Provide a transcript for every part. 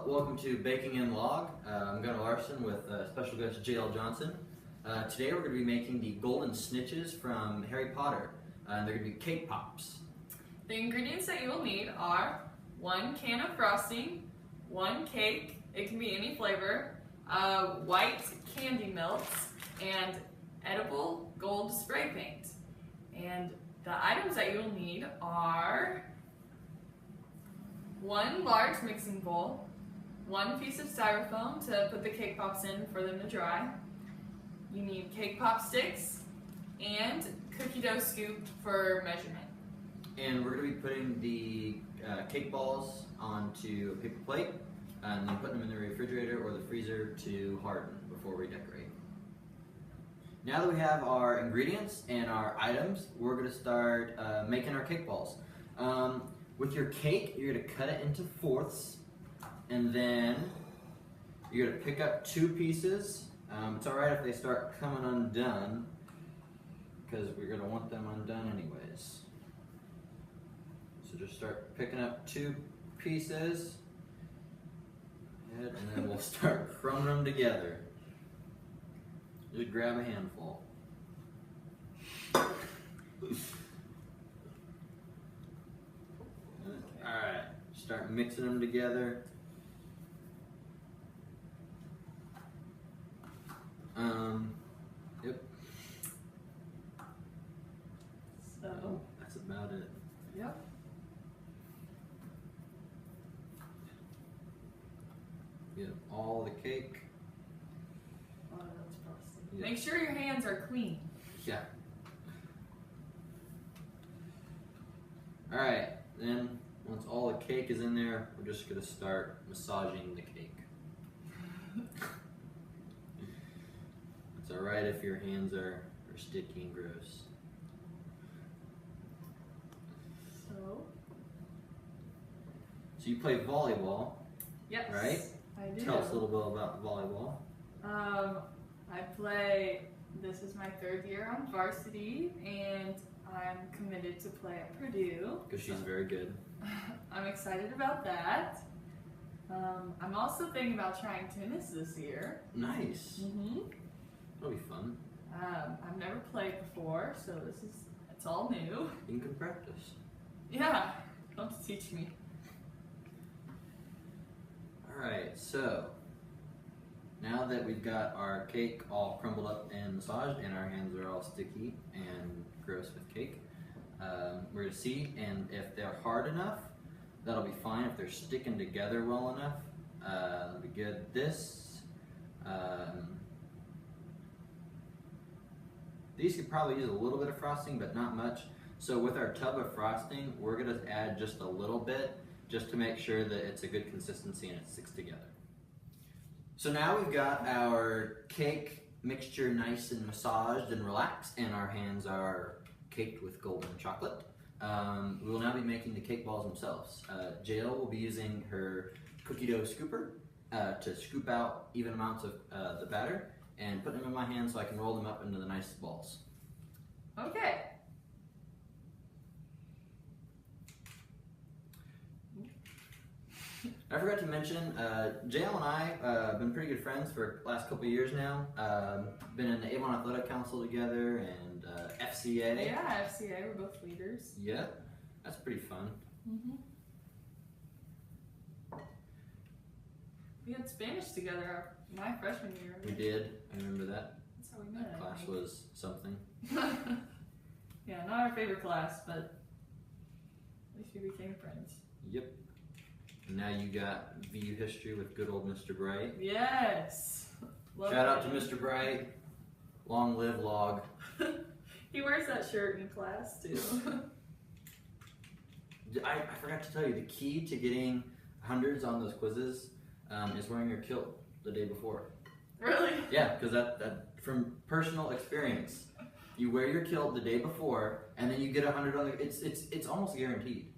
welcome to Baking in Log. I'm Gunnar Larson with special guest J.L. Johnson. Today we're going to be making the golden snitches from Harry Potter. And they're going to be cake pops. The ingredients that you will need are 1 can of frosting, 1 cake, it can be any flavor, white candy melts, and edible gold spray paint. And the items that you will need are 1 large mixing bowl, 1 piece of styrofoam to put the cake pops in for them to dry. You need cake pop sticks and cookie dough scoop for measurement. And we're going to be putting the cake balls onto a paper plate and then putting them in the refrigerator or the freezer to harden before we decorate. Now that we have our ingredients and our items, we're going to start making our cake balls. With your cake, you're going to cut it into fourths, and then you're going to pick up 2 pieces. It's alright if they start coming undone, because we're going to want them undone anyways. So just start picking up 2 pieces, and then we'll start crumbing them together. Just grab a handful. Alright, start mixing them together. Yep. So, that's about it. yep. Get all the cake. Oh, that's frosting. Yep. Make sure your hands are clean. Yeah. Alright, then once all the cake is in there, we're just going to start massaging the cake. It's alright if your hands are sticky and gross. So So you play volleyball, yes, right? I do. Tell us a little bit about volleyball. I play, this is my 3rd year on varsity, and I'm committed to play at Purdue. Because she's very good. I'm excited about that. I'm also thinking about trying tennis this year. Nice. That'll be fun. I've never played before, so it's all new. You can practice. Yeah, don't teach me. Alright, so now that we've got our cake all crumbled up and massaged and our hands are all sticky and gross with cake, we're going to see, and if they're hard enough, that'll be fine. If they're sticking together well enough, that'll be good. These could probably use a little bit of frosting, but not much. So with our tub of frosting, we're going to add just a little bit, just to make sure that it's a good consistency and it sticks together. So now we've got our cake mixture nice and massaged and relaxed, and our hands are caked with golden chocolate. We will now be making the cake balls themselves. Jael will be using her cookie dough scooper to scoop out even amounts of the batter and put them in my hand so I can roll them up into the nice balls. Okay. I forgot to mention, Jael and I have been pretty good friends for the last couple of years now. Been in the Avon Athletic Council together and FCA. Yeah, FCA, we're both leaders. Yeah, that's pretty fun. We had Spanish together my freshman year. We did, I remember that. That's how we met. That class was something. Yeah, not our favorite class, but at least we became friends. Yep. And now you got VU history with good old Mr. Bright. Yes. Love Shout out to him. Mr. Bright. Long live Log. He wears that shirt in class too. I forgot to tell you, the key to getting hundreds on those quizzes is wearing your kilt the day before. Really? Yeah, because that from personal experience, you wear your kilt the day before, and then you get 100 on the. It's almost guaranteed.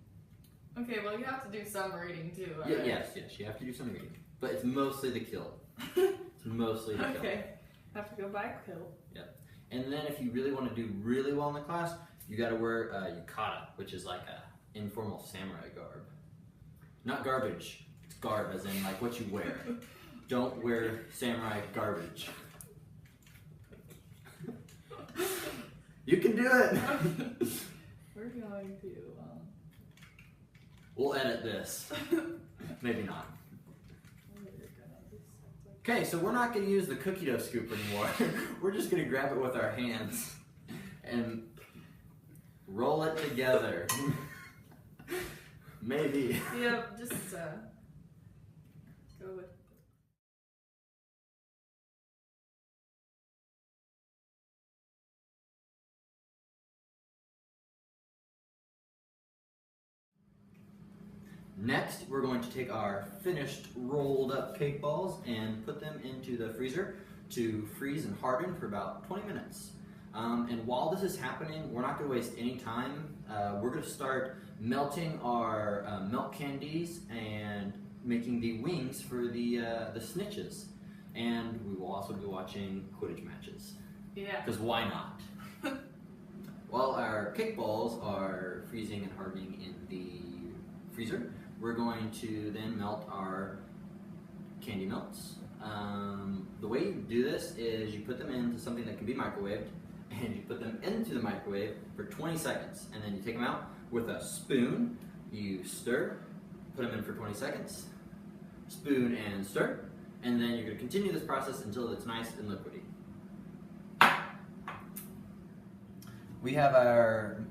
Okay, well you have to do some reading too. Yeah, right? yes, you have to do some reading, but it's mostly the kilt. It's mostly the kilt. Okay, have to go buy a kilt. Yep. And then if you really want to do really well in the class, you got to wear yukata, which is like a informal samurai garb. Not garbage, it's Garb as in like what you wear. Don't wear samurai garbage. You can do it! We're going to, We'll edit this. Maybe not. Okay, so we're not going to use the cookie dough scoop anymore. We're just going to grab it with our hands and roll it together. Maybe. Yep, just go with. Next, we're going to take our finished rolled up cake balls and put them into the freezer to freeze and harden for about 20 minutes. And while this is happening, we're not going to waste any time. We're going to start melting our milk candies and making the wings for the snitches. And we will also be watching Quidditch matches. Yeah. Because why not? While our cake balls are freezing and hardening in the freezer, we're going to then melt our candy melts. The way you do this is you put them into something that can be microwaved, and you put them into the microwave for 20 seconds, and then you take them out with a spoon, you stir, put them in for 20 seconds, spoon and stir, and then you're going to continue this process until it's nice and liquidy. We have our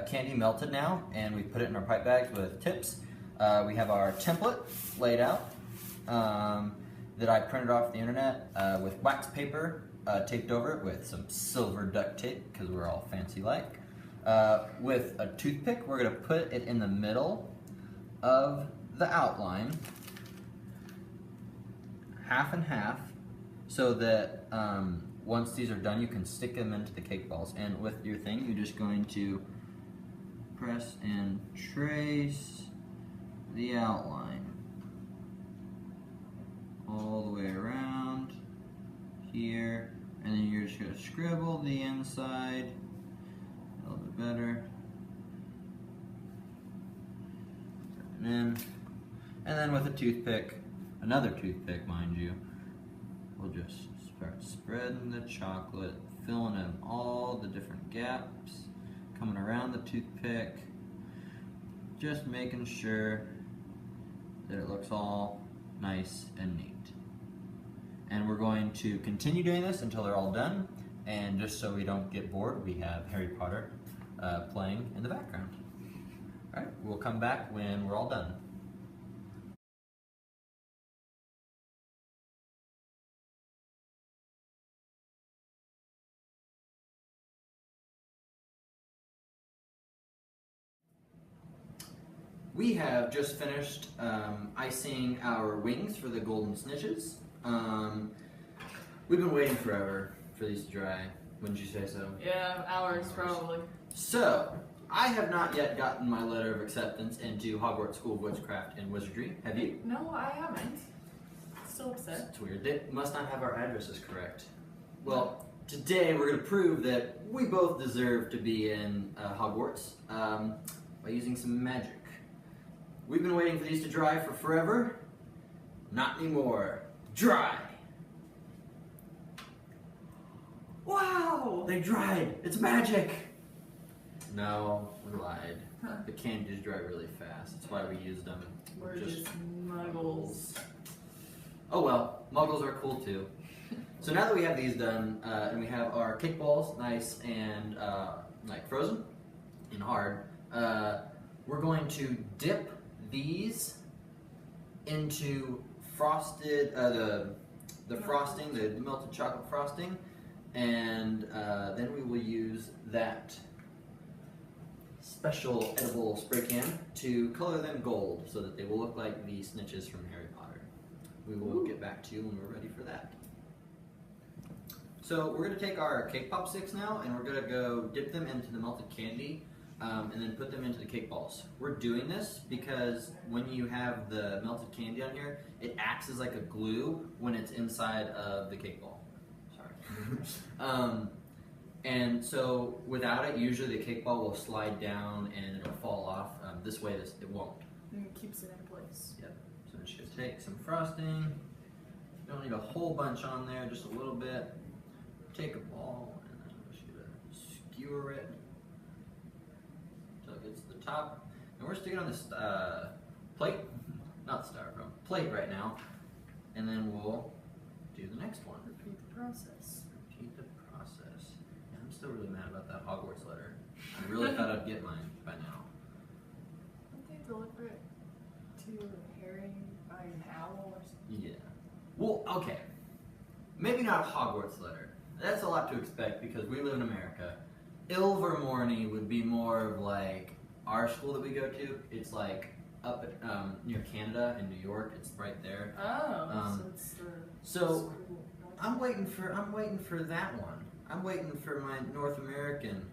candy melted now, and we put it in our pipe bags with tips. We have our template laid out that I printed off the internet with wax paper taped over it with some silver duct tape because we're all fancy like. With a toothpick, we're going to put it in the middle of the outline, half and half, so that once these are done, you can stick them into the cake balls. And with your thing, you're just going to press and trace the outline all the way around here, and then you're just going to scribble the inside a little bit better, and then with a toothpick, another toothpick mind you, we'll just start spreading the chocolate, filling in all the different gaps, coming around the toothpick, just making sure that it looks all nice and neat. And we're going to continue doing this until they're all done, and just so we don't get bored, we have Harry Potter playing in the background. Alright, we'll come back when we're all done. We have just finished icing our wings for the golden snitches. We've been waiting forever for these to dry. Wouldn't you say so? Yeah, hours probably. So, I have not yet gotten my letter of acceptance into Hogwarts School of Witchcraft and Wizardry. Have you? No, I haven't. Still upset. It's weird. They must not have our addresses correct. Well, today we're going to prove that we both deserve to be in Hogwarts by using some magic. We've been waiting for these to dry for forever. Not anymore. Dry! Wow! They dried! It's magic! No, we lied. The candies dry really fast. That's why we used them. We're just muggles. Oh well, muggles are cool too. So now that we have these done, and we have our cake balls nice and like frozen and hard, we're going to dip these into frosted, the frosting, the melted chocolate frosting, and then we will use that special edible spray can to color them gold so that they will look like the snitches from Harry Potter. We will get back to you when we're ready for that. So we're going to take our cake pop sticks now, and we're going to go dip them into the melted candy and then put them into the cake balls. We're doing this because when you have the melted candy on here, it acts as like a glue when it's inside of the cake ball. Sorry. And so without it, usually the cake ball will slide down and it'll fall off. This way it won't. And it keeps it in place. Yep. So I'm just gonna take some frosting. You don't need a whole bunch on there, just a little bit. Take a ball and then I'm just gonna skewer it until it gets to the top. And we're sticking on this plate, not styrofoam, plate right now. And then we'll do the next one. Repeat the process. Repeat the process. Yeah, I'm still really mad about that Hogwarts letter. I really thought I'd get mine by now. Don't they deliver it to Harry by an owl or something? Yeah. Well, okay. Maybe not a Hogwarts letter. That's a lot to expect because we live in America. Ilvermorny would be more of like our school that we go to. It's like up at, near Canada in New York. It's right there. Oh, so it's the So school. I'm waiting for that one. I'm waiting for my North American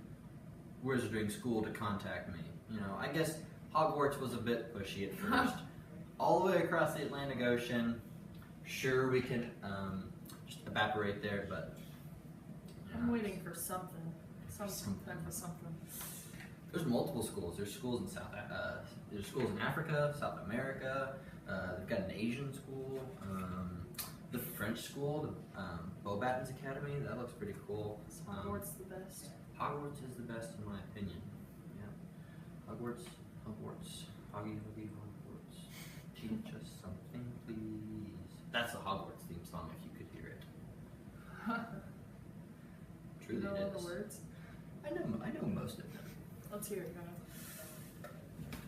wizarding school to contact me. You know, I guess Hogwarts was a bit pushy at first. All the way across the Atlantic Ocean. Sure, we can just evaporate there, but I'm waiting for something. Some type of something. There's multiple schools. There's schools in there's schools in Africa, South America. They've got an Asian school, the French school, the Beauxbatons Academy. That looks pretty cool. Is Hogwarts the best? Hogwarts is the best in my opinion. Yeah. Hogwarts, Hoggy, Hogwarts. Teach us something, please. That's the Hogwarts theme song if you could hear it. Truly You know it all is. the words? I know most of them. Let's hear it, go.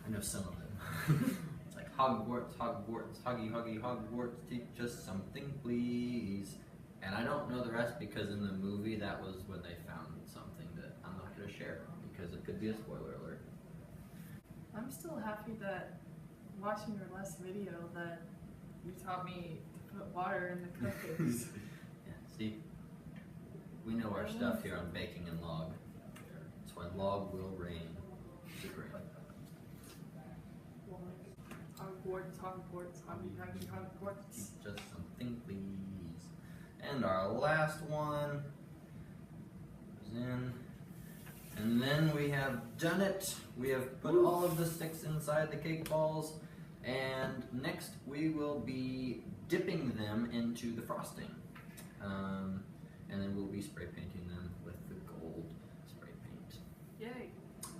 I know some of them. It's like Hogwarts, Hoggy, Hogwarts, teach us something, please. And I don't know the rest because in the movie that was when they found something that I'm not going to share because it could be a spoiler alert. I'm still happy that watching your last video that you taught me to put water in the cupcakes. Yeah, see, we know our stuff here on baking and log. That's why log will reign supreme. Hogwarts, Hogwarts. Teach us something, please. And our last one goes in. And then we have done it. We have put all of the sticks inside the cake balls. And next we will be dipping them into the frosting. And then we'll be spray painting them with the gold spray paint. Yay.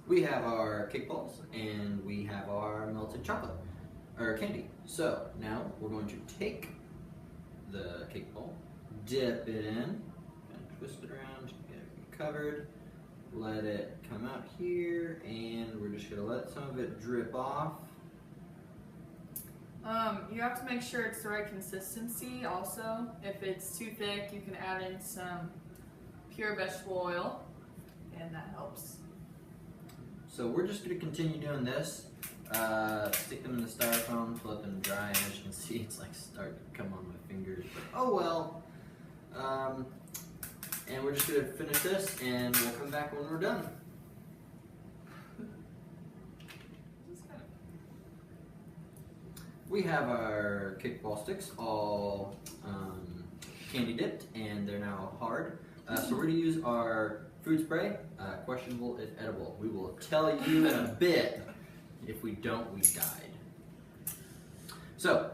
We have our cake balls and we have our melted chocolate, or candy. So now we're going to take the cake ball, dip it in, and twist it around, get it covered, let it come out here, and we're just gonna let some of it drip off. You have to make sure it's the right consistency also. If it's too thick, you can add in some pure vegetable oil, and that helps. So we're just gonna continue doing this. Stick them in the styrofoam to let them dry, and as you can see, it's like starting to come on my fingers, but oh well. And we're just gonna finish this, and we'll come back when we're done. We have our cake ball sticks all candy dipped, and they're now hard. So we're gonna use our food spray, questionable if edible. We will tell you in a bit. If we don't, we died. So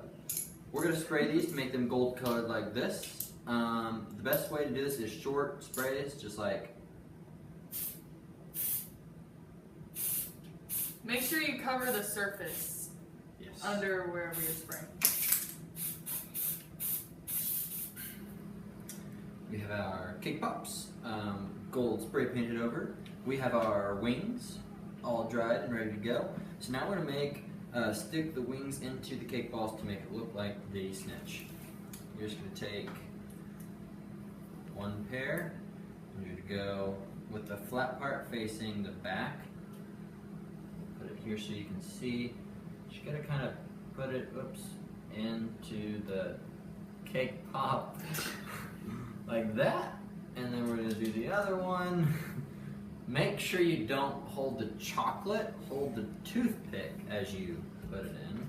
we're gonna spray these to make them gold colored like this. The best way to do this is short sprays, just like. Make sure you cover the surface. Yes. Under wherever you're spraying. We have our cake pops, gold spray painted over. We have our wings, all dried and ready to go. So now we're gonna stick the wings into the cake balls to make it look like the Snitch. You're just gonna take one pair, and you're gonna go with the flat part facing the back. Put it here so you can see. You gotta kind of put it, into the cake pop like that. And then we're gonna do the other one. Make sure you don't hold the chocolate, hold the toothpick as you put it in.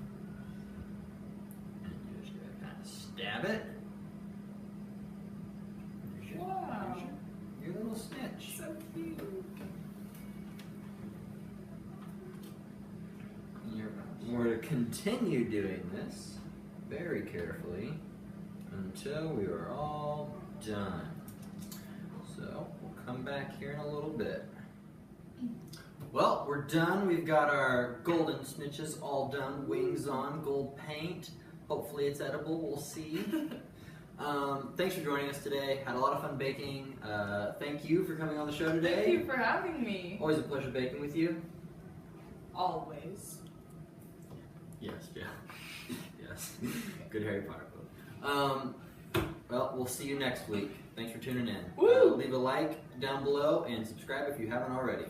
And you're just gonna kind of stab it. Wow. Your little Snitch. So cute. We're going to continue doing this very carefully until we are all done. So we'll come back here in a little bit. Well, we're done. We've got our golden snitches all done. Wings on, gold paint. Hopefully it's edible. We'll see. Thanks for joining us today. Had a lot of fun baking. Thank you for coming on the show today. Thank you for having me. Always a pleasure baking with you. Always. Yes, yeah. Yes. Good Harry Potter quote. Well, we'll see you next week. Thanks for tuning in. Woo! Leave a like down below and subscribe if you haven't already.